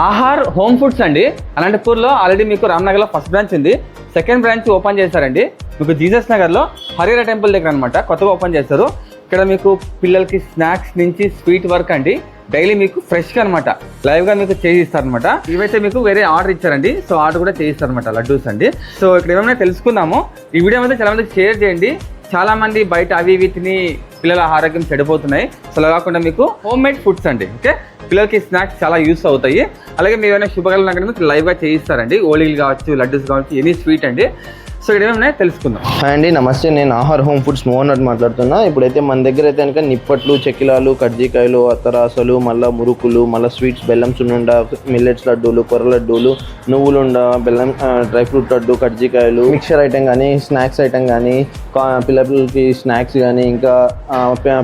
Aahar home foods అండి. అనంతపూర్లో already మీకు రామ్నగర్లో ఫస్ట్ బ్రాంచ్ ఉంది. సెకండ్ బ్రాంచ్ ఓపెన్ చేశారండి మీకు జీసస్ నగర్లో హరిహర టెంపుల్ దగ్గర అనమాట. కొత్తగా ఓపెన్ చేశారు. ఇక్కడ మీకు పిల్లలకి స్నాక్స్ నుంచి స్వీట్ వరకు అండి డైలీ మీకు ఫ్రెష్గా అనమాట లైవ్గా మీకు చేయిస్తారనమాట. ఇవైతే మీకు వేరే ఆర్డర్ ఇచ్చారండి. సో ఆర్డర్ కూడా చేయిస్తారనమాట లడ్డూస్ అండి. సో ఇక్కడ ఏమైనా తెలుసుకుందాము. ఈ వీడియో అయితే చాలా మందికి షేర్ చేయండి. చాలా మంది బయట అవి ఇవి తిని పిల్లల ఆరోగ్యం చెడిపోతున్నాయి. సో అలా కాకుండా మీకు హోమ్ మేడ్ ఫుడ్స్ అండి. ఓకే, పిల్లలకి స్నాక్స్ చాలా యూస్ అవుతాయి. అలాగే మీరు ఏమైనా శుభకార్యాలు కనుక మీకు లైవ్గా చేయిస్తారండి. ఓలీలు కావచ్చు, లడ్డూస్ కావచ్చు, ఎనీ స్వీట్ అండి. సో ఇక్కడ ఏమైనా తెలుసుకుందాం. హాయ్ అండి, నమస్తే. నేను ఆహార్ హోమ్ ఫుడ్స్ ఓనర్ మాట్లాడుతున్నా. ఇప్పుడైతే మన దగ్గర అయితే కనుక నిప్పట్లు, చెక్కిలాలు, కజ్జికాయలు, అత్తరాసలు, మళ్ళీ మురుకులు, మళ్ళీ స్వీట్స్, బెల్లం సున్నుండ, మిల్లెట్స్ లడ్డూలు, కొర్ర లడ్డూలు, నువ్వులుండ, బెల్లం డ్రై ఫ్రూట్ లడ్డు, కజ్జికాయలు, మిక్చర్ ఐటమ్ కానీ, స్నాక్స్ ఐటమ్ కానీ, పిల్లలకి స్నాక్స్ కానీ, ఇంకా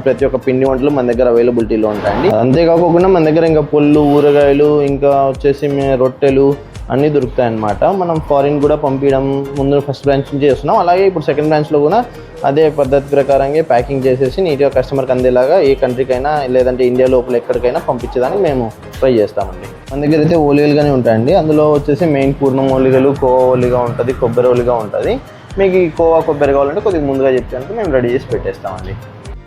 ప్రతి ఒక్క పిండి వంటలు మన దగ్గర అవైలబిలిటీలో ఉంటాయండి. అంతేకాకుండా మన దగ్గర ఇంకా పొల్లు, ఊరగాయలు, ఇంకా వచ్చేసి రొట్టెలు అన్నీ దొరుకుతాయి అన్నమాట. మనం ఫారిన్ కూడా పంపించడం ముందు ఫస్ట్ బ్రాంచ్ నుంచి చేస్తున్నాం. అలాగే ఇప్పుడు సెకండ్ బ్రాంచ్లో కూడా అదే పద్ధతి ప్రకారంగా ప్యాకింగ్ చేసేసి నీట్గా కస్టమర్కి అందేలాగా ఏ కంట్రీకైనా లేదంటే ఇండియా లోపల ఎక్కడికైనా పంపించేదానికి మేము ట్రై చేస్తామండి. మన దగ్గర అయితే ఓలిగలుగానే ఉంటాయండి. అందులో వచ్చేసి మెయిన్ పూర్ణం ఓలిగలు, కోవా ఓలిగా ఉంటుంది, కొబ్బరి ఓలిగా ఉంటుంది. మీకు ఈ కోవా కొబ్బరి కావాలంటే కొద్దిగా ముందుగా చెప్పాను, మేము రెడీ చేసి పెట్టేస్తామండి.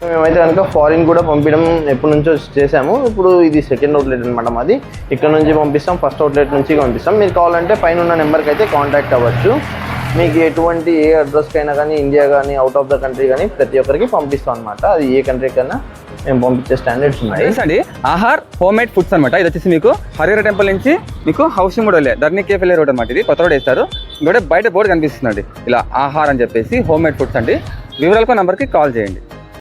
మేమైతే కనుక ఫారిన్ కూడా పంపించడం ఎప్పటి నుంచో చేసాము. ఇప్పుడు ఇది సెకండ్ అవుట్లెట్ అనమాట మాది. ఇక్కడ నుంచి పంపిస్తాం, ఫస్ట్ అవుట్లెట్ నుంచి పంపిస్తాం. మీరు కావాలంటే పైన ఉన్న నెంబర్కి అయితే కాంటాక్ట్ అవ్వచ్చు. మీకు ఎటువంటి ఏ అడ్రస్కైనా కానీ, ఇండియా కానీ, అవుట్ ఆఫ్ ద కంట్రీ కానీ ప్రతి ఒక్కరికి పంపిస్తాం అనమాట. అది ఏ కంట్రీకైనా మేము పంపించే స్టాండర్డ్స్ ఉన్నాయి అండి. ఆహార్ హోమ్ మేడ్ ఫుడ్స్ అనమాట. ఇది వచ్చేసి మీకు హరిహర టెంపుల్ నుంచి మీకు హౌసింగ్ కూడా ధర్నీ కేఫెల్ రోడ్ అనమాట. ఇది కొత్త రోడ్ వేస్తారు. ఇంకోటి బయట బోర్డు కనిపిస్తుందండి ఇలా ఆహార్ అని చెప్పేసి హోమ్ మేడ్ ఫుడ్స్ అండి. వివరాలకు నంబర్కి కాల్ చేయండి.